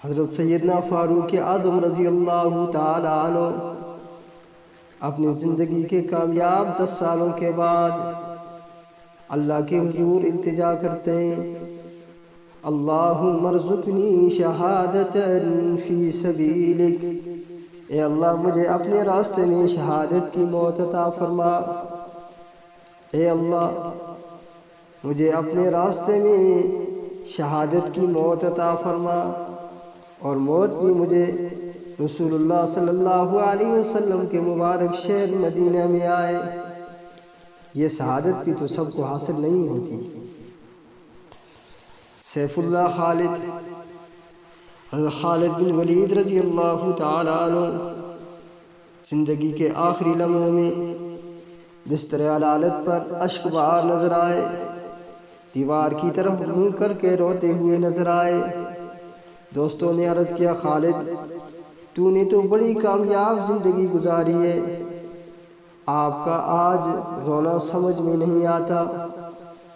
حضرت سیدنا فاروق اعظم رضی اللہ تعالی عنہ اپنی زندگی کے کامیاب 10 سالوں کے بعد اللہ کے حضور التجا کرتے ہیں، اللہم ارزقنی شہادتا فی سبیلک، اے اللہ مجھے اپنے راستے میں شہادت کی موت عطا فرما، اے اللہ مجھے اپنے راستے میں شہادت کی موت عطا فرما، اور موت بھی مجھے رسول اللہ صلی اللہ علیہ وسلم کے مبارک شہر مدینہ میں آئے۔ یہ شہادت بھی تو سب کو حاصل نہیں ہوتی۔ سیف اللہ خالد بن ولید رضی اللہ تعالی عنہ زندگی کے آخری لمحوں میں بستر عدالت پر اشک بہار نظر آئے، دیوار کی طرف منہ کر کے روتے ہوئے نظر آئے۔ دوستوں نے عرض کیا، خالد تو نے تو بڑی کامیاب زندگی گزاری ہے، آپ کا آج رونا سمجھ میں نہیں آتا،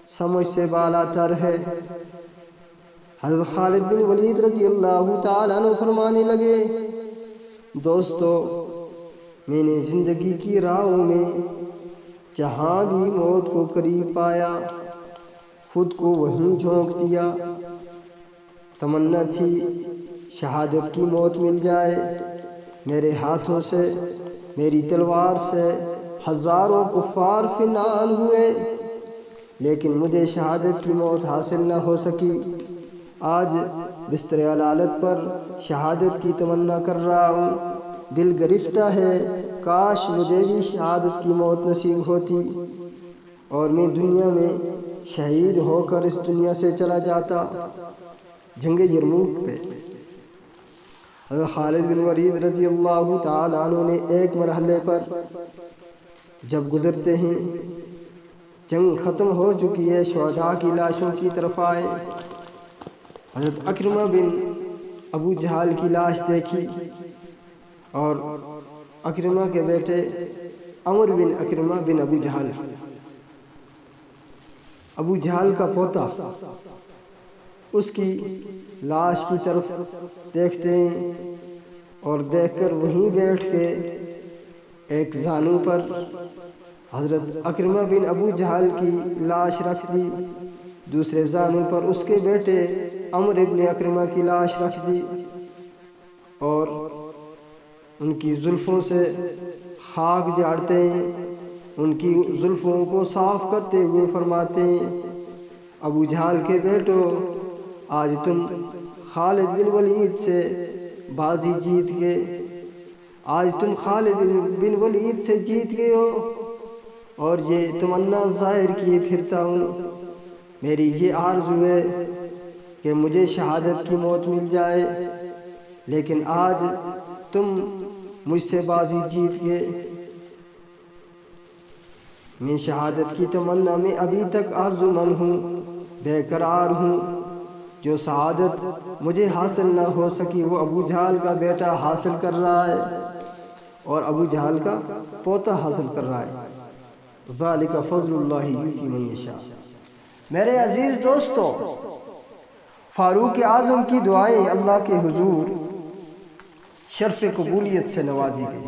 سمجھ سے بالا تر ہے۔ حضرت خالد بن ولید رضی اللہ تعالیٰ عنہ فرمانے لگے، دوستو میں نے زندگی کی راہوں میں جہاں بھی موت کو قریب پایا خود کو وہیں جھونک دیا، تمنا تھی شہادت کی موت مل جائے، میرے ہاتھوں سے میری تلوار سے ہزاروں کفار فنان ہوئے، لیکن مجھے شہادت کی موت حاصل نہ ہو سکی۔ آج بستر عدالت پر شہادت کی تمنا کر رہا ہوں، دل گرفتہ ہے، کاش مجھے بھی شہادت کی موت نصیب ہوتی اور میں دنیا میں شہید ہو کر اس دنیا سے چلا جاتا۔ جنگ یرموک پہ حضرت خالد بن ولید رضی اللہ تعالی عنہ نے ایک مرحلے پر جب گزرتے ہیں، جنگ ختم ہو چکی ہے، شہداء کی لاشوں کی طرف آئے، حضرت اکرمہ بن ابو جہل کی لاش دیکھی اور اکرمہ کے بیٹے عمر بن اکرمہ بن ابو جہل، ابو جہل کا پوتا، اس کی لاش کی طرف دیکھتے ہیں اور دیکھ کر وہیں بیٹھ کے ایک زانو پر حضرت اکرمہ بن ابو جہل کی لاش رکھ دی، دوسرے زانو پر اس کے بیٹے عمر ابن اکرمہ کی لاش رکھ دی، اور ان کی زلفوں سے خاک جھاڑتے ہیں، ان کی زلفوں کو صاف کرتے ہوئے فرماتے ہیں، ابو جہل کے بیٹو آج تم خالد بن ولید سے بازی جیت گئے، آج تم خالد بن ولید سے جیت گئے ہو، اور یہ تمنا ظاہر کیے پھرتا ہوں، میری یہ آرزو ہے کہ مجھے شہادت کی موت مل جائے، لیکن آج تم مجھ سے بازی جیت گئے۔ میں شہادت کی تمنا میں ابھی تک آرزومند ہوں، بے قرار ہوں، جو شہادت مجھے حاصل نہ ہو سکی وہ ابو جہل کا بیٹا حاصل کر رہا ہے اور ابو جہل کا پوتا حاصل کر رہا ہے، ذالک فضل اللہ یؤتی من یشاء۔ میرے عزیز دوستو، فاروق اعظم کی دعائیں اللہ کے حضور شرف قبولیت سے نوازی گئی۔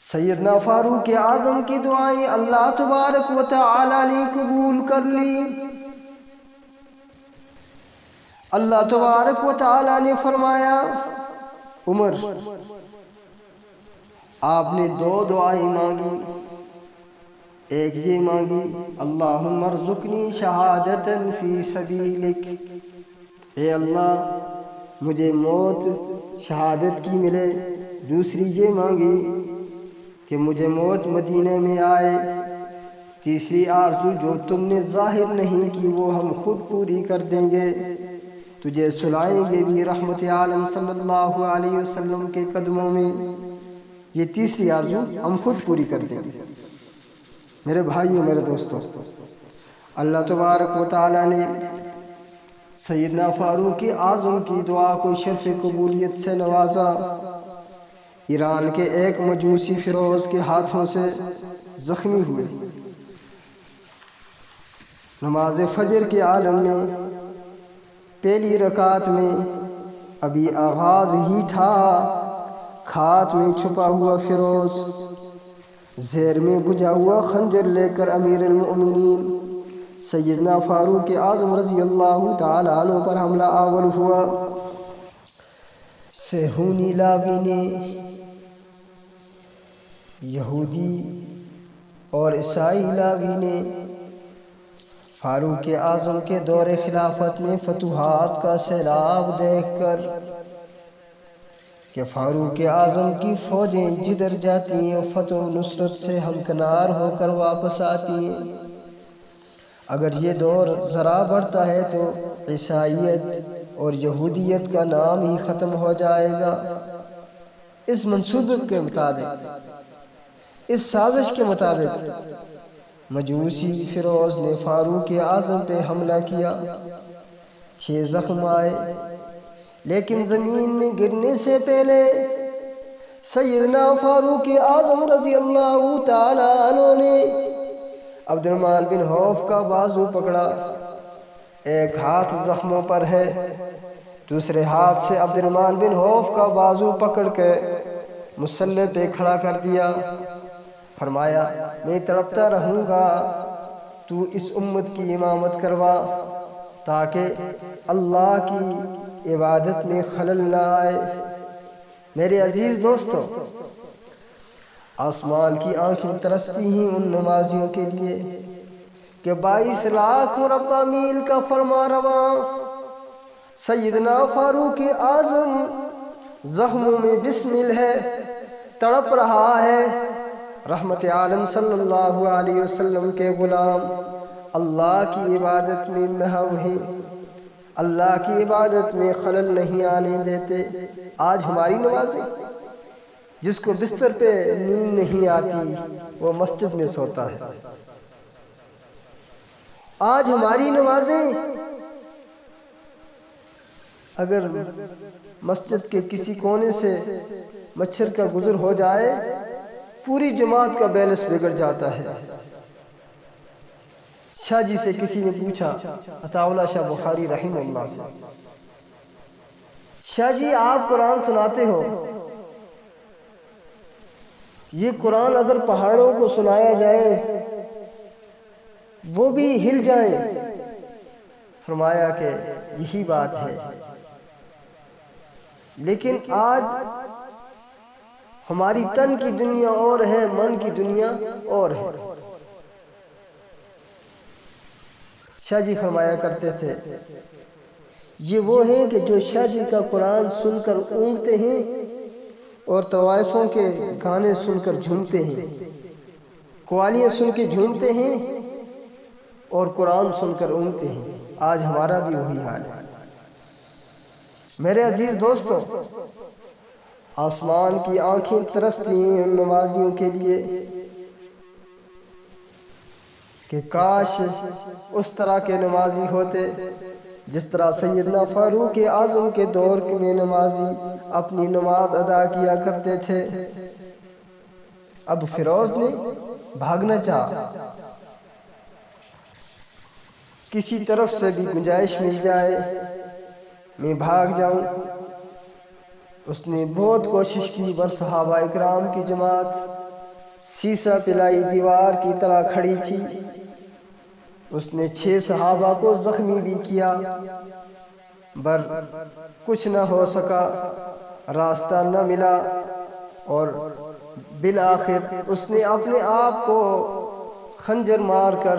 سیدنا فاروق اعظم کی دعائیں اللہ تبارک و تعالی نے قبول کر لی۔ اللہ تبارک و تعالی نے فرمایا، عمر آپ نے 2 دعائیں مانگی، ایک یہ مانگی، اللہم ارزقنی شہادتا فی سبیلک، اے اللہ مجھے موت شہادت کی ملے، دوسری یہ مانگی کہ مجھے موت مدینہ میں آئے، تیسری آرزو جو تم نے ظاہر نہیں کی وہ ہم خود پوری کر دیں گے، تجھے سلائیں گے بھی رحمت عالم صلی اللہ علیہ وسلم کے قدموں میں، یہ تیسری آرزو ہم خود پوری کر دیں گے۔ میرے بھائیوں، میرے دوستوں، اللہ تبارک و تعالی نے سیدنا فاروق اعظم کی دعا کو شرف قبولیت سے نوازا۔ ایران کے ایک مجوسی فیروز کے ہاتھوں سے زخمی ہوئے، نماز فجر کے عالم میں پہلی رکعت میں ابھی آغاز ہی تھا، کھات میں چھپا ہوا فیروز زیر میں بجھا ہوا خنجر لے کر امیر المؤمنین سیدنا فاروق اعظم رضی اللہ تعالیٰ عنہ پر حملہ آور ہوا۔ سہونی لاوی نے، یہودی اور عیسائی لاوی نے فاروق اعظم کے دور خلافت میں فتوحات کا سیلاب دیکھ کر کہ فاروق اعظم کی فوجیں جدھر جاتی ہیں فتح و نصرت سے ہمکنار ہو کر واپس آتی ہیں، اگر یہ دور ذرا بڑھتا ہے تو عیسائیت اور یہودیت کا نام ہی ختم ہو جائے گا۔ اس منصوبے کے مطابق، اس سازش کے مطابق مجوسی فیروز نے فاروق اعظم پہ حملہ کیا۔ 6 زخم آئے، لیکن زمین میں گرنے سے پہلے سیدنا فاروق اعظم رضی اللہ تعالی عنہ نے عبد الرحمن بن عوف کا بازو پکڑا۔ ایک ہاتھ زخموں پر ہے، دوسرے ہاتھ سے عبد الرحمن بن عوف کا بازو پکڑ کے مسلح پہ کھڑا کر دیا۔ فرمایا، میں تڑپتا رہوں گا، تو اس امت کی امامت کروا تاکہ اللہ کی عبادت میں خلل نہ آئے۔ میرے عزیز دوستو، آسمان کی آنکھیں ترستی ہیں ان نمازیوں کے لیے کہ 22 لاکھ مربع میل کا فرما رواں سیدنا فاروق اعظم زخموں میں بسمل ہے، تڑپ رہا ہے۔ رحمت عالم صلی اللہ علیہ وسلم کے غلام اللہ کی عبادت میں محو ہیں، اللہ کی عبادت میں خلل نہیں آنے دیتے۔ آج ہماری نمازیں، جس کو بستر پہ نیند نہیں آتی وہ مسجد میں سوتا ہے۔ آج ہماری نمازیں اگر مسجد کے کسی کونے سے مچھر کا گزر ہو جائے پوری جماعت کا بیلنس بگڑ جاتا ہے۔ شاہ جی سے کسی نے پوچھا، عطا اللہ شاہ بخاری رحمہ اللہ سے، شاہ جی آپ قرآن سناتے ہو، یہ قرآن اگر پہاڑوں کو سنایا جائے وہ بھی ہل جائیں؟ فرمایا کہ یہی بات ہے، لیکن آج ہماری تن کی دنیا اور ہے، من کی دنیا اور ہے۔ شاہ جی فرمایا کرتے تھے، یہ وہ ہیں کہ جو شاہ جی کا قرآن سن کر اونگتے ہیں اور طوائفوں کے گانے سن کر جھومتے ہیں، قوالیاں سن کے جھومتے ہیں اور قرآن سن کر اونگتے ہیں۔ آج ہمارا بھی وہی حال ہے۔ میرے عزیز دوستو، آسمان کی آنکھیں ترستی ہیں ان نمازیوں کے لیے کہ کاش اس طرح کے نمازی ہوتے جس طرح سیدنا فاروق اعظم کے دور میں نمازی اپنی نماز ادا کیا کرتے تھے۔ اب فیروز نے بھاگنا چاہا، کسی طرف سے بھی گنجائش مل جائے میں بھاگ جاؤں۔ اس نے بہت کوشش کی، پر صحابہ اکرام کی جماعت سیسا پلائی دیوار کی طرح کھڑی تھی۔ اس نے 6 صحابہ کو زخمی بھی کیا، پر کچھ نہ ہو سکا، راستہ نہ ملا، اور بالآخر اس نے اپنے آپ کو خنجر مار کر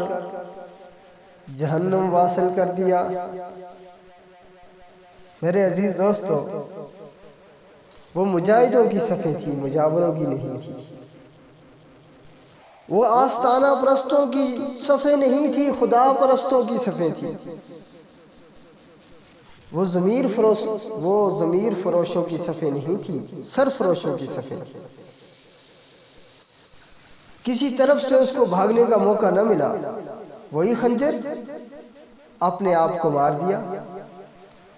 جہنم واصل کر دیا۔ میرے عزیز دوستو، وہ مجاہدوں کی صفیں تھی، مجاوروں کی نہیں تھی۔ وہ آستانہ پرستوں کی صفیں نہیں تھی، خدا پرستوں کی صفیں تھی۔ وہ ضمیر فروشوں کی صفیں نہیں تھی، سرفروشوں کی صفیں تھی۔ کسی طرف سے اس کو بھاگنے کا موقع نہ ملا، وہی خنجر اپنے آپ کو مار دیا۔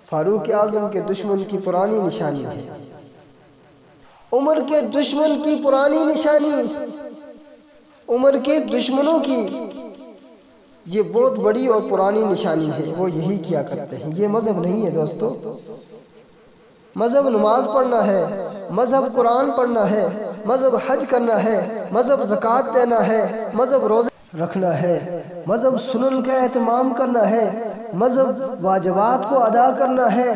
فاروق اعظم کے دشمن کی پرانی نشانی ہے، عمر کے دشمن کی پرانی نشانی، عمر کے دشمنوں کی یہ بہت بڑی اور پرانی نشانی ہے، وہ یہی کیا کرتے ہیں۔ یہ مذہب نہیں ہے دوستو، مذہب نماز پڑھنا ہے، مذہب قرآن پڑھنا ہے، مذہب حج کرنا ہے، مذہب زکوٰۃ دینا ہے، مذہب روزے رکھنا ہے، مذہب سنن کا اہتمام کرنا ہے، مذہب واجبات کو ادا کرنا ہے،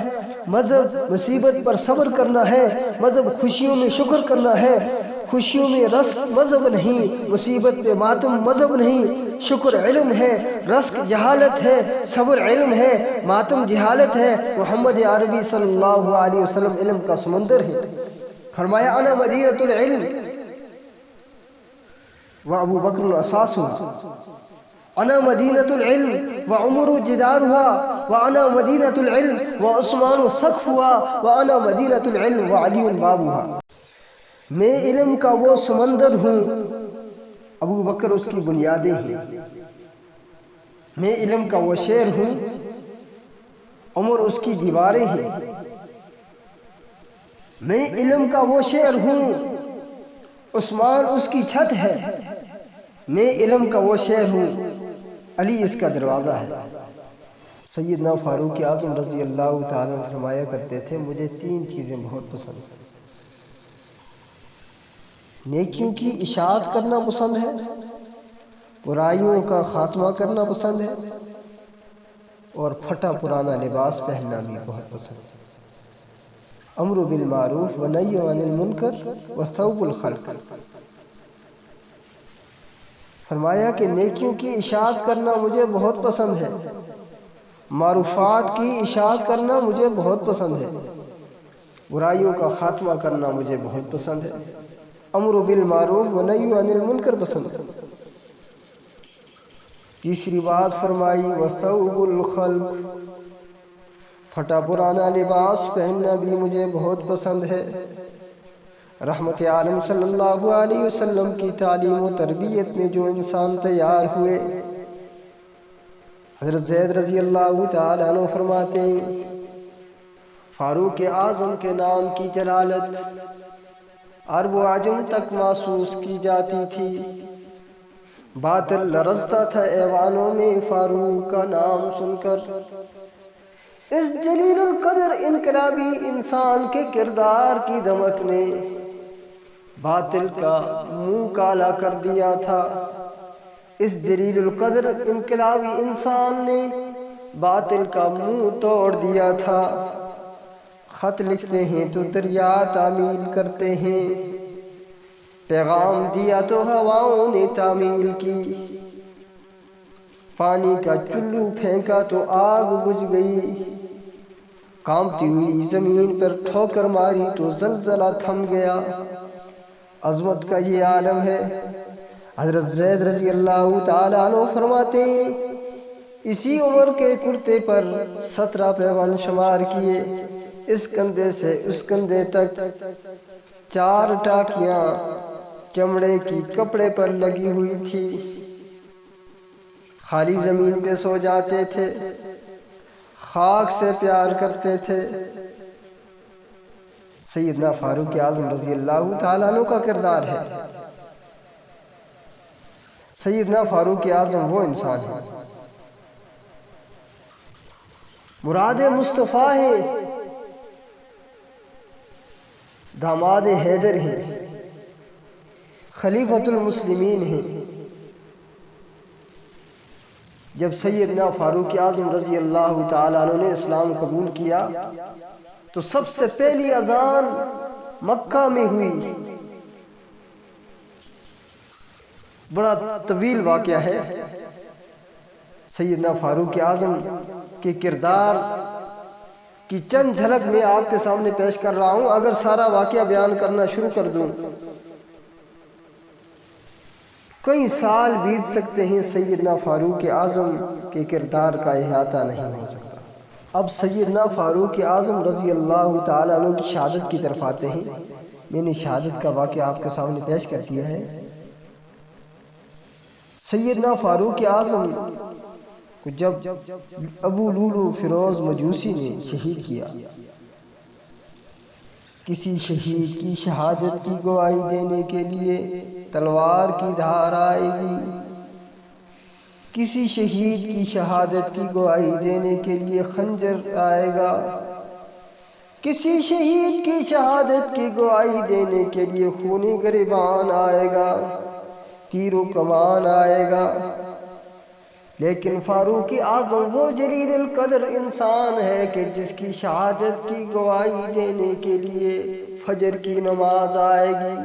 مذہب مصیبت پر صبر کرنا ہے، مذہب خوشیوں میں شکر کرنا ہے، خوشیوں میں رزق مذہب نہیں، مصیبت پہ ماتم مذہب نہیں، شکر علم ہے، رزق جہالت ہے، صبر علم ہے، ماتم جہالت ہے۔ محمد عربی صلی اللہ علیہ وسلم علم کا سمندر ہے، فرمایا انا مدینۃ العلم وابو بکر اساسها، انا مدینۃ العلم وعمر جدارها، وانا مدینۃ العلم وعثمان سقفها، وانا مدینۃ العلم وعلی بابها۔ میں علم کا وہ سمندر ہوں، ابو بکر اس کی بنیادیں ہیں۔ میں علم کا وہ شیر ہوں، عمر اس کی دیواریں ہیں۔ میں علم کا وہ شیر ہوں، عثمان اس کی چھت ہے۔ میں علم کا وہ شیر ہوں، علی اس کا دروازہ ہے۔ سیدنا فاروق اعظم رضی اللہ تعالیٰ عنہ فرمایا کرتے تھے، مجھے 3 چیزیں بہت پسند ہیں۔ نیکیوں کی اشاعت کرنا پسند ہے، برائیوں کا خاتمہ کرنا پسند ہے، اور پھٹا پرانا لباس پہننا بھی بہت پسند ہے۔ امر بالمعروف ونہی عن المنکر وثوب الخلق۔ فرمایا کہ نیکیوں کی اشاعت کرنا مجھے بہت پسند ہے، معروفات کی اشاعت کرنا مجھے بہت پسند ہے، برائیوں کا خاتمہ کرنا مجھے بہت پسند ہے، امر بالمعروف ونہی عن المنکر پسند ہے۔ تیسری بات فرمائی وثوب الخلق، پھٹا پرانا لباس پہننا بھی مجھے بہت پسند ہے۔ رحمت عالم صلی اللہ علیہ وسلم کی تعلیم و تربیت میں جو انسان تیار ہوئے، حضرت زید رضی اللہ تعالیٰ عنہ فرماتے ہیں، فاروق اعظم کے نام کی جلالت عرب و عجم تک محسوس کی جاتی تھی۔ باطل لرزتا تھا ایوانوں میں فاروق کا نام سن کر۔ اس جلیل القدر انقلابی انسان کے کردار کی دمک نے باطل کا منہ کالا کر دیا تھا۔ اس جلیل القدر انقلابی انسان نے باطل کا منہ توڑ دیا تھا۔ خط لکھتے ہیں تو دریا تعمیل کرتے ہیں، پیغام دیا تو ہواؤں نے تعمیل کی، پانی کا چلو پھینکا تو آگ بجھ گئی، کانپتی ہوئی زمین پر ٹھوکر ماری تو زلزلہ تھم گیا۔ عظمت کا یہ عالم ہے۔ حضرت زید رضی اللہ تعالیٰ عنہ فرماتے ہیں، اسی عمر کے کرتے پر 17 پیوند شمار کیے، اس کندھے سے اس کندھے تک 4 ٹاکیاں چمڑے کی کپڑے پر لگی ہوئی تھی۔ خالی زمین پہ سو جاتے تھے، خاک سے پیار کرتے تھے۔ سیدنا فاروق اعظم رضی اللہ تعالیٰ عنہ کا کردار ہے۔ سیدنا فاروق اعظم وہ انسان ہے، مراد مصطفیٰ ہے، داماد حیدر ہیں، خلیفۃ المسلمین ہیں۔ جب سیدنا فاروق اعظم رضی اللہ تعالیٰ عنہ نے اسلام قبول کیا تو سب سے پہلی اذان مکہ میں ہوئی۔ بڑا طویل واقعہ ہے۔ سیدنا فاروق اعظم کے کردار کی چند جھلک میں آپ کے سامنے پیش کر رہا ہوں۔ اگر سارا واقعہ بیان کرنا شروع کر دوں کئی سال بیت سکتے ہیں، سیدنا فاروق اعظم کے کردار کا احاطہ نہیں ہو سکتا۔ اب سیدنا فاروق اعظم رضی اللہ تعالیٰ عنہ کی شہادت کی طرف آتے ہیں۔ میں نے شہادت کا واقعہ آپ کے سامنے پیش کر دیا ہے۔ سیدنا فاروق اعظم کو جب ابو لولو فیروز مجوسی نے شہید کیا، کسی شہید کی شہادت کی گواہی دینے کے لیے تلوار کی دھار آئے گی، کسی شہید کی شہادت کی گواہی دینے کے لیے خنجر آئے گا، کسی شہید کی شہادت کی گواہی دینے کے لیے خونی گریبان آئے گا، تیر و کمان آئے گا، لیکن فاروق اعظم وہ جلیل القدر انسان ہے کہ جس کی شہادت کی گواہی دینے کے لیے فجر کی نماز آئے گی،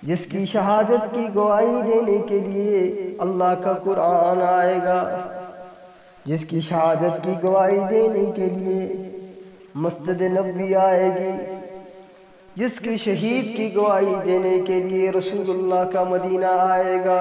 جس کی شہادت کی گواہی دینے کے لیے اللہ کا قرآن آئے گا، جس کی شہادت کی گواہی دینے کے لیے مسجد نبوی آئے گی، جس کی شہید کی گواہی دینے کے لیے رسول اللہ کا مدینہ آئے گا۔